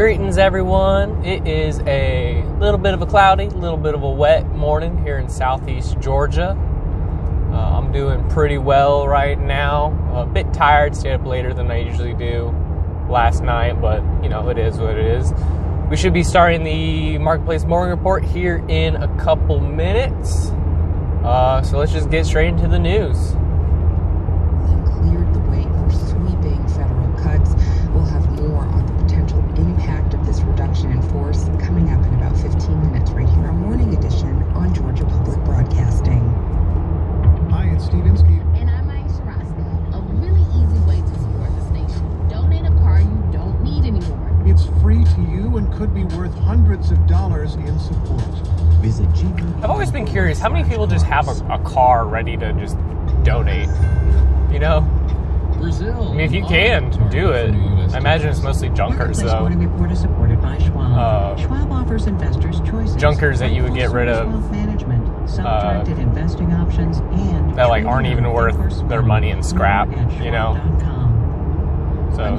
Greetings, everyone. It is a little bit of a cloudy, little bit of a wet morning here in southeast Georgia. I'm doing pretty well right now. A bit tired, stayed up later than I usually do last night, but, you know, it is what it is. We should be starting the Marketplace Morning Report here in a couple minutes. So let's just get straight into the news. Cleared the way for sweeping federal cuts. We'll have more on the potential impact of this reduction in force coming up in about 15 minutes right here on Morning Edition on Georgia Public Broadcasting. Hi, it's Steve Inskeep. And I'm Aisha Roscoe. A really easy way to support the station. Donate a car you don't need anymore. It's free to you and could be worth hundreds of dollars in support. Visit GB. I've always been curious, how many people just have a car ready to just donate? You know? Brazil. I mean, if you can, do it. I imagine it's mostly junkers, Marketplace though. Morning Report is supported by Schwab. Schwab offers investors choices. Junkers that you would get rid of. Wealth management, self-directed investing options, and that like aren't even worth their money in scrap, you know? So,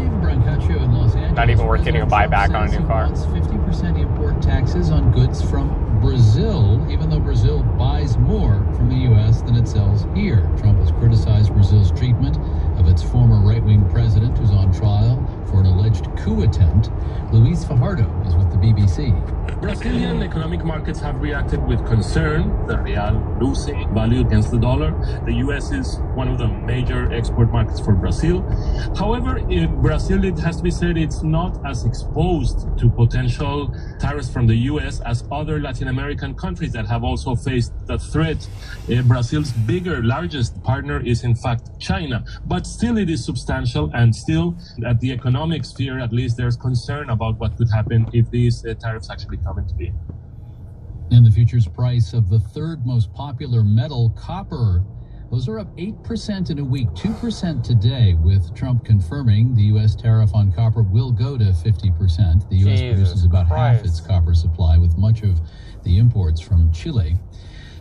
not even worth getting a buyback on a new car. 50% import taxes on goods from Brazil, even though Brazil buys more from the U.S. than it sells here. Trump has criticized Brazil's treatment of its former right-wing president, who's on trial for an alleged coup attempt. Luis Fajardo is with the BBC. Brazilian economic markets have reacted with concern, the real losing value against the dollar. The U.S. is one of the major export markets for Brazil. However, in Brazil, it has to be said, it's not as exposed to potential tariffs from the U.S. as other Latin American countries that have also faced the threat. Brazil's largest partner is in fact China, but still it is substantial, and still at the economic sphere, at least, there's concern about what could happen if these tariffs actually come into being. And the futures price of the third most popular metal, copper, those are up 8% in a week, 2% today, with Trump confirming the U.S. tariff on copper will go to 50%. The U.S. produces about half its copper supply, with much of the imports from Chile.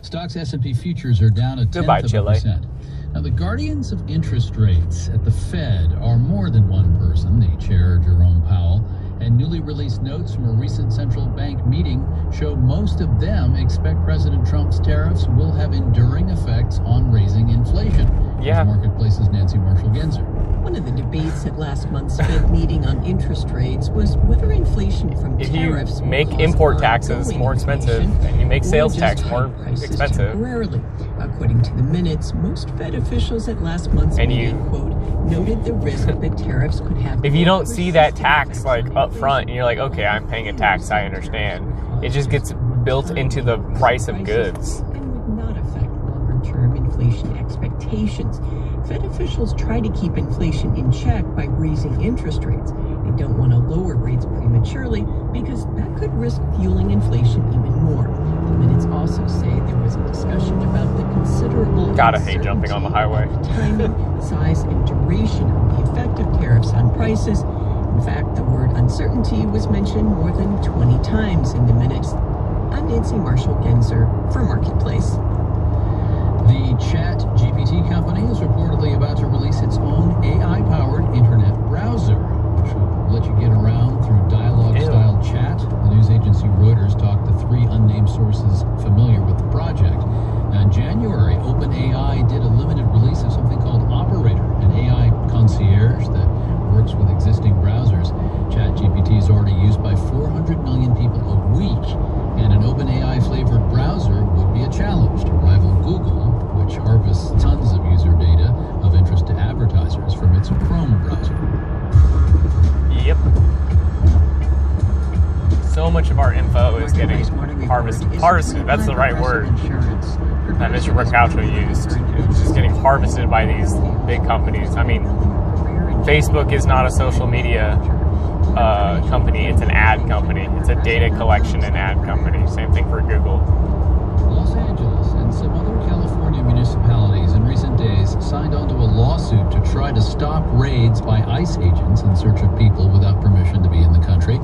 Stocks S&P futures are down a tenth of a percent. Now, the guardians of interest rates at the Fed are more than one person, the chair, Jerome Powell, and newly released notes from a recent central bank meeting show most of them expect President Trump's tariffs will have enduring effects on raising inflation. Yeah. Marketplace's Nancy Marshall-Genzer. One of the debates at last month's Fed meeting on interest rates was whether inflation from tariffs if you make import taxes more expensive and you make sales tax more expensive. Temporarily. According to the minutes, most Fed officials at last month's meeting, quote, noted the risk that tariffs could have. If you don't see that tax like up front and you're like, okay, I'm paying a tax, I understand. It just gets built into the price of goods. And would not affect longer-term inflation expectations. Fed officials try to keep inflation in check by raising interest rates. They don't want to lower rates prematurely because that could risk fueling inflation even more. The minutes also say there was a discussion about the considerable Gotta hate jumping on the highway. Timing, size, and duration of the effect of tariffs on prices. In fact, the word uncertainty was mentioned more than 20 times in the minutes. I'm Nancy Marshall-Genzer for Marketplace. The ChatGPT company is reportedly about to release its own AI-powered internet browser, which will let you get around through dialogue-style chat. The news agency Reuters talked to 3 unnamed sources familiar with the project. Now, in January, OpenAI did a limited release of something called Operator, an AI concierge that works with existing browsers. ChatGPT is already used by 400 million people a week, and an OpenAI-flavored browser would be a challenge to rival Google, which harvests tons of user data of interest to advertisers from its Chrome browser. Yep. So much of our info is getting harvested. Harvested, that's the right word that Mr. Bricaucho used. It's just getting harvested by these big companies. I mean, Facebook is not a social media company, it's an ad company. It's a data collection and ad company. Same thing for Google. Los Angeles and some other California municipalities in recent days signed onto a lawsuit to try to stop raids by ICE agents in search of people without permission to be in the country.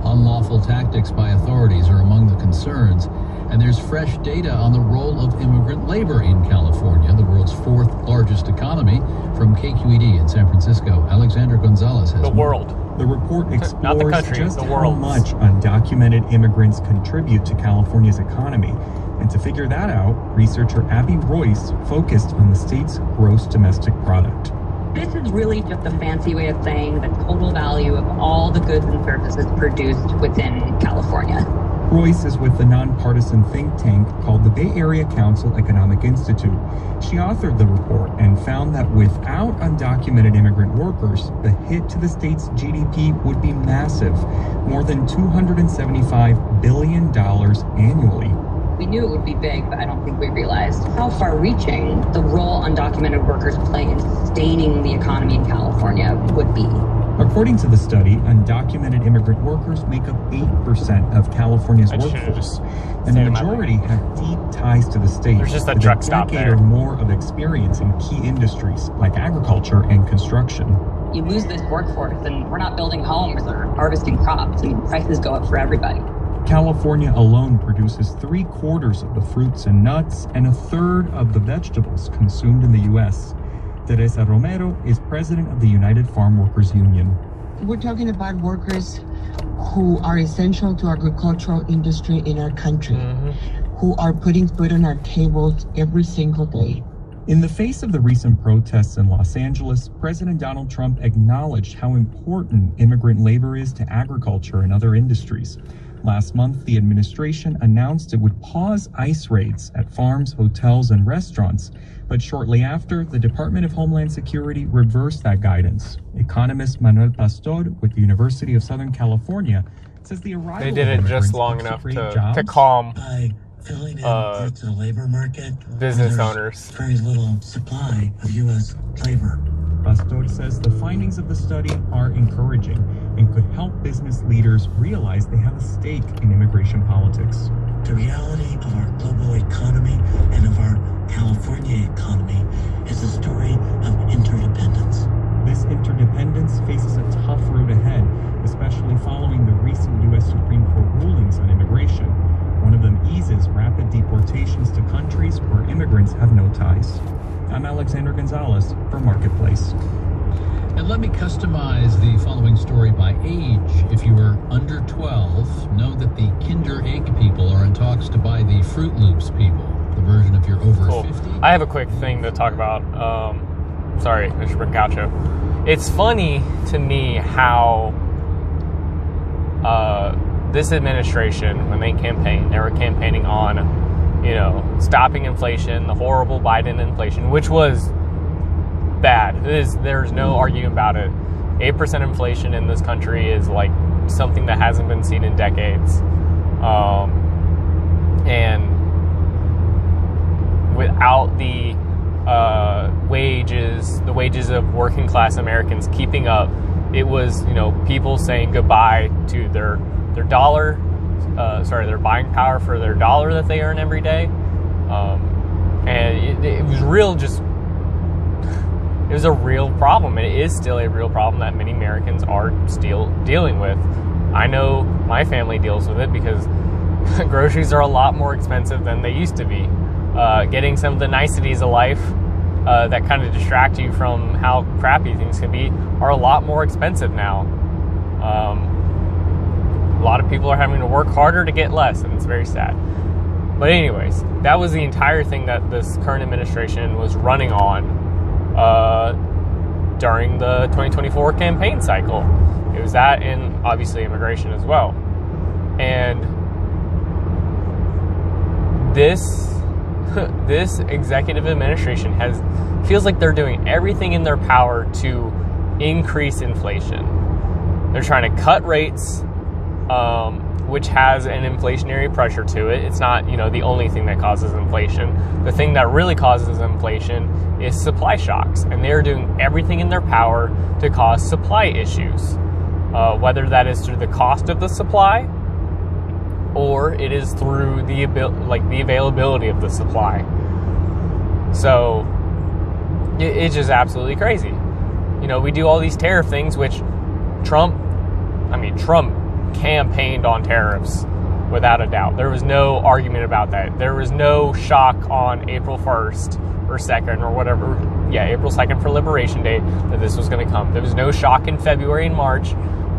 Unlawful tactics by authorities are among the concerns, and there's fresh data on the role of immigrant labor in California, the world's 4th largest economy. From KQED in San Francisco, Alexander Gonzalez has the world. The report explores Not the country, just the how world's. much undocumented immigrants contribute to California's economy. And to figure that out, researcher Abby Royce focused on the state's gross domestic product. This is really just a fancy way of saying the total value of all the goods and services produced within California. Royce is with the nonpartisan think tank called the Bay Area Council Economic Institute. She authored the report and found that without undocumented immigrant workers, the hit to the state's GDP would be massive, more than $275 billion annually. We knew it would be big, but I don't think we realized how far-reaching the role undocumented workers play in sustaining the economy in California would be. According to the study, undocumented immigrant workers make up 8% of California's workforce, and the majority have deep ties to the state. There's just a with truck stop decade there. or more of experience in key industries like agriculture and construction. You lose this workforce, and we're not building homes or harvesting crops, and prices go up for everybody. California alone produces 3/4 of the fruits and nuts and 1/3 of the vegetables consumed in the U.S. Teresa Romero is president of the United Farm Workers Union. We're talking about workers who are essential to agricultural industry in our country, who are putting food on our tables every single day. In the face of the recent protests in Los Angeles, President Donald Trump acknowledged how important immigrant labor is to agriculture and other industries. Last month, the administration announced it would pause ICE raids at farms, hotels, and restaurants. But shortly after, the Department of Homeland Security reversed that guidance. Economist Manuel Pastor with the University of Southern California says the arrival They did of it just immigrants long helps enough create to jobs calm by filling in parts of the labor market, business there's owners. very little supply of U.S. labor. Pastor says the findings of the study are encouraging and could help business leaders realize they have a stake in immigration politics. The reality of our global economy and of our California economy is a story of interdependence. This interdependence faces a tough road ahead, especially following the recent U.S. Supreme Court rulings on immigration. One of them eases rapid deportations to countries where immigrants have no ties. I'm Alexander Gonzalez for Marketplace. And let me customize the following story by age. If you are under 12, know that the Kinder Egg people are in talks to buy the Fruit Loops people, the version of your over 50. I have a quick thing to talk about. Sorry, Mr. Brancaccio. It's funny to me how this administration, when they campaigned, they were campaigning on, stopping inflation, the horrible Biden inflation, which was bad. There's no arguing about it. 8% inflation in this country is like something that hasn't been seen in decades. And without the wages of working class Americans keeping up, it was, people saying goodbye to their dollar, their buying power for their dollar that they earn every day. And it was it was a real problem. It is still a real problem that many Americans are still dealing with. I know my family deals with it because groceries are a lot more expensive than they used to be. Getting some of the niceties of life that kind of distract you from how crappy things can be are a lot more expensive now. A lot of people are having to work harder to get less, and it's very sad. But anyways, that was the entire thing that this current administration was running on during the 2024 campaign cycle. It was that, and obviously immigration as well. And this executive administration feels like they're doing everything in their power to increase inflation. They're trying to cut rates, which has an inflationary pressure to it. It's not, the only thing that causes inflation. The thing that really causes inflation is supply shocks, and they're doing everything in their power to cause supply issues, whether that is through the cost of the supply or it is through the availability of the supply. So it's just absolutely crazy. We do all these tariff things, which Trump campaigned on tariffs without a doubt. There was no argument about that. There was no shock on April 1st or 2nd or whatever. Yeah, April 2nd for Liberation Day that this was going to come. There was no shock in February and March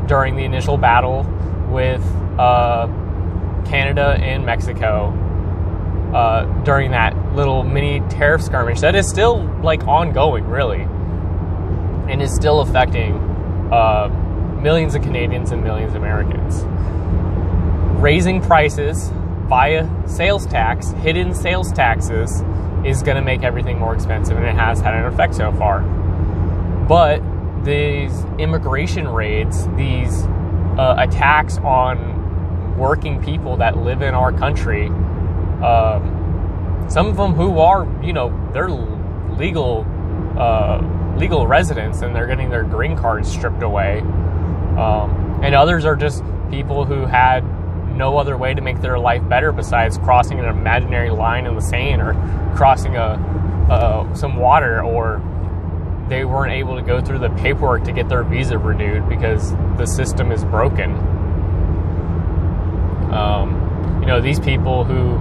during the initial battle with Canada and Mexico, during that little mini tariff skirmish that is still like ongoing, really, and is still affecting millions of Canadians and millions of Americans. Raising prices via sales tax, hidden sales taxes, is going to make everything more expensive, and it has had an effect so far. But these immigration raids, these attacks on working people that live in our country, some of them who are, they're legal residents, and they're getting their green cards stripped away, and others are just people who had no other way to make their life better besides crossing an imaginary line in the sand, or crossing some water, or they weren't able to go through the paperwork to get their visa renewed because the system is broken. These people who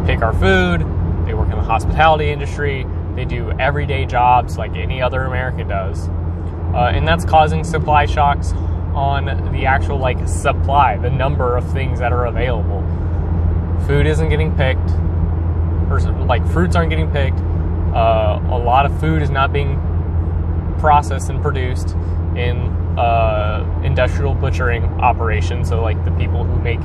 pick our food, they work in the hospitality industry, they do everyday jobs like any other American does, and that's causing supply shocks on the actual supply, the number of things that are available. Food isn't getting picked, or fruits aren't getting picked. A lot of food is not being processed and produced in industrial butchering operations. So the people who make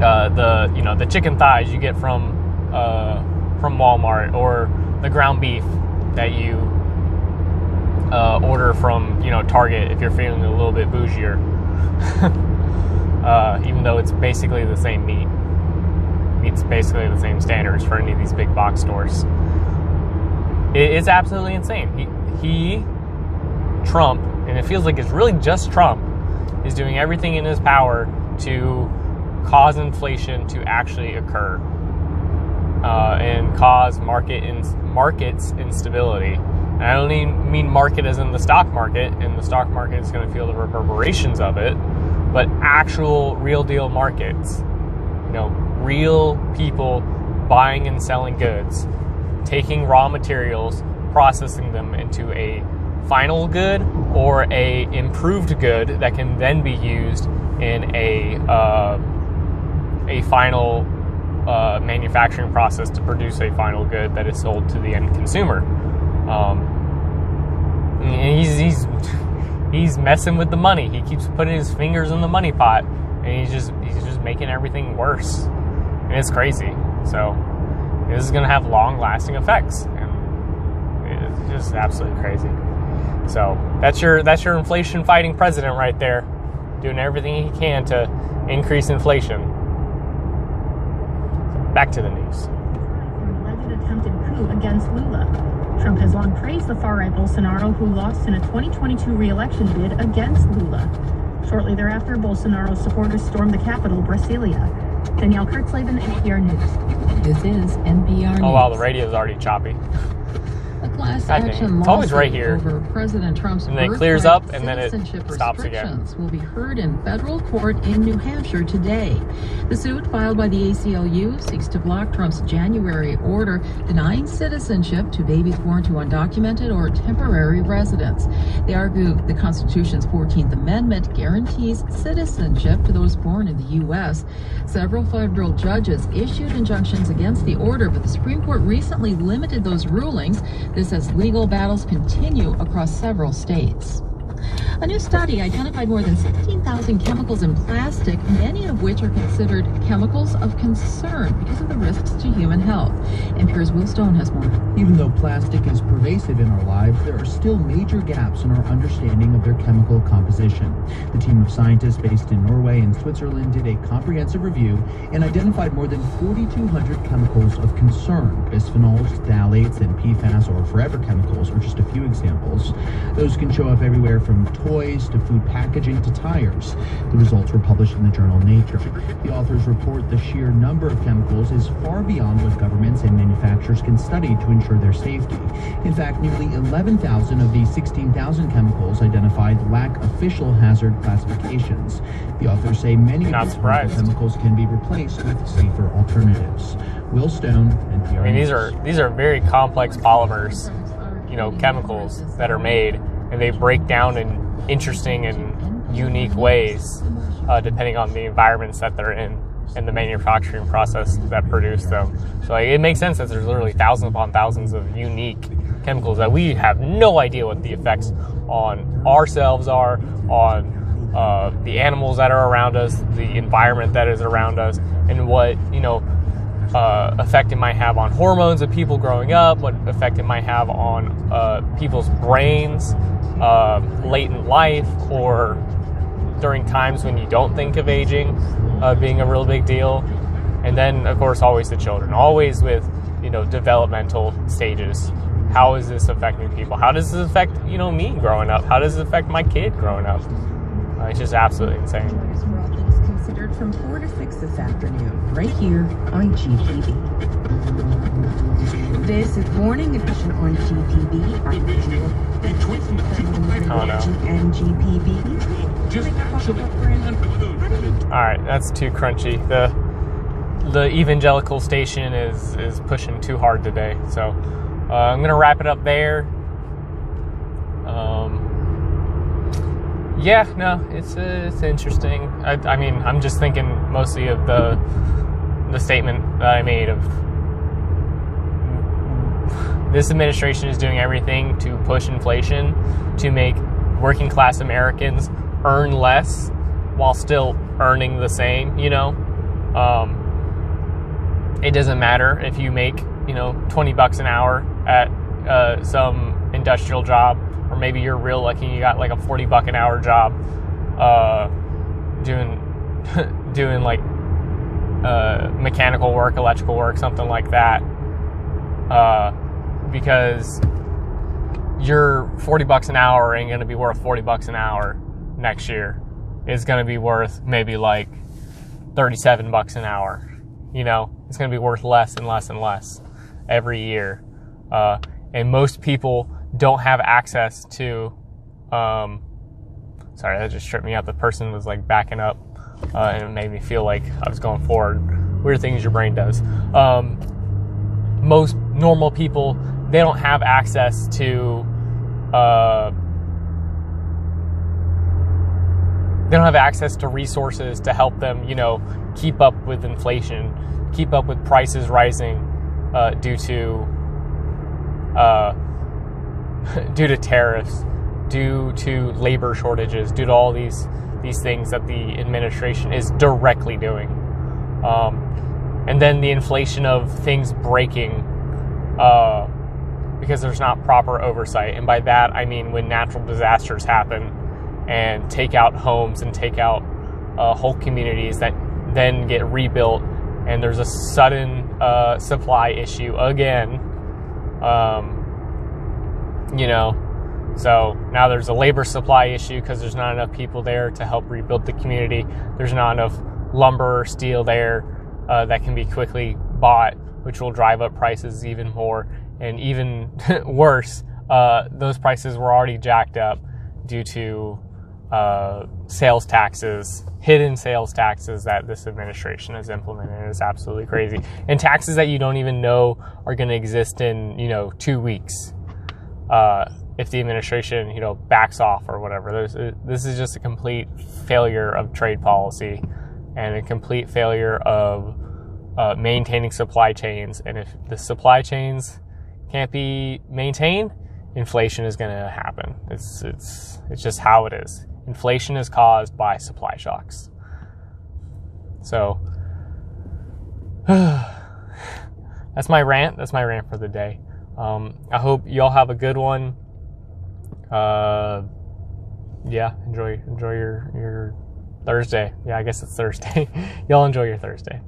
the chicken thighs you get from Walmart, or the ground beef that you order from Target if you're feeling a little bit bougier, even though it's basically the same meat. Meat's basically the same standards for any of these big box stores. It's absolutely insane. Trump, and it feels like it's really just Trump, is doing everything in his power to cause inflation to actually occur, and cause markets instability. And I don't mean market as in the stock market, and the stock market is going to feel the reverberations of it, but actual real deal markets. Real people buying and selling goods, taking raw materials, processing them into a final good or a improved good that can then be used in a final manufacturing process to produce a final good that is sold to the end consumer. And he's messing with the money. He keeps putting his fingers in the money pot, and he's just making everything worse. And it's crazy. So this is going to have long-lasting effects, and it's just absolutely crazy. So that's your inflation-fighting president right there, doing everything he can to increase inflation. Back to the news. An alleged attempted coup against Lula. Trump has long praised the far-right Bolsonaro, who lost in a 2022 re-election bid against Lula. Shortly thereafter, Bolsonaro's supporters stormed the capital, Brasilia. Danielle Kurtzleben, NPR News. This is NPR News. Oh wow, the radio is already choppy. A class action it's always right here. Over President Trump's and then it clears up, and then it stops again. Will be heard in federal court in New Hampshire today. The suit, filed by the ACLU, seeks to block Trump's January order denying citizenship to babies born to undocumented or temporary residents. They argue the Constitution's 14th Amendment guarantees citizenship to those born in the U.S. Several federal judges issued injunctions against the order, but the Supreme Court recently limited those rulings. This as legal battles continue across several states. A new study identified more than 16,000 chemicals in plastic, many of which are considered chemicals of concern because of the risks to human health. NPR's Will Stone has more. Even though plastic is pervasive in our lives, there are still major gaps in our understanding of their chemical composition. The team of scientists based in Norway and Switzerland did a comprehensive review and identified more than 4,200 chemicals of concern. Bisphenols, phthalates, and PFAS, or forever chemicals, are just a few examples. Those can show up everywhere from toys to food packaging to tires. The results were published in the journal Nature. The authors report the sheer number of chemicals is far beyond what governments and manufacturers can study to ensure their safety. In fact, nearly 11,000 of the 16,000 chemicals identified lack official hazard classifications. The authors say many of these chemicals can be replaced with safer alternatives. Will Stone, NPR. I mean, these are very complex polymers, chemicals that are made, and they break down in interesting and unique ways, depending on the environments that they're in and the manufacturing process that produce them. So like, it makes sense that there's literally thousands upon thousands of unique chemicals that we have no idea what the effects on ourselves are, on the animals that are around us, the environment that is around us, and what, effect it might have on hormones of people growing up, what effect it might have on people's brains late in life, or during times when you don't think of aging being a real big deal. And then, of course, always the children, always with, developmental stages. How is this affecting people? How does this affect, me growing up? How does it affect my kid growing up? It's just absolutely insane. For all things considered from 4 to 6 this afternoon, right here on GPB. This is Morning Edition on GPB. I'm Oh no. And GPB. All right, that's too crunchy. The evangelical station is pushing too hard today. So I'm gonna wrap it up there. Yeah, no, it's interesting. I mean, I'm just thinking mostly of the statement that I made of this administration is doing everything to push inflation, to make working class Americans earn less while still earning the same, It doesn't matter if you make, $20 an hour at some industrial job, or maybe you're real lucky and you got like a $40 an hour job doing like mechanical work, electrical work, something like that, because your $40 an hour ain't going to be worth $40 an hour next year. It's going to be worth maybe like $37 an hour. It's going to be worth less and less and less every year. And most people don't have access to, sorry, that just tripped me out. The person was like backing up, and it made me feel like I was going forward. Weird things your brain does. Most normal people, they don't have access to, resources to help them, keep up with inflation, keep up with prices rising, due to tariffs, due to labor shortages, due to all these things that the administration is directly doing. And then the inflation of things breaking because there's not proper oversight. And by that, I mean when natural disasters happen and take out homes and take out whole communities that then get rebuilt, and there's a sudden supply issue again. So now there's a labor supply issue because there's not enough people there to help rebuild the community. There's not enough lumber or steel there that can be quickly bought, which will drive up prices even more. And even worse, those prices were already jacked up due to sales taxes, hidden sales taxes that this administration has implemented. It's absolutely crazy. And taxes that you don't even know are going to exist in, 2 weeks. If the administration, backs off or whatever. This is just a complete failure of trade policy and a complete failure of maintaining supply chains. And if the supply chains can't be maintained, inflation is going to happen. It's just how it is. Inflation is caused by supply shocks. So that's my rant. That's my rant for the day. I hope y'all have a good one. Enjoy your Thursday. Yeah, I guess it's Thursday. Y'all enjoy your Thursday.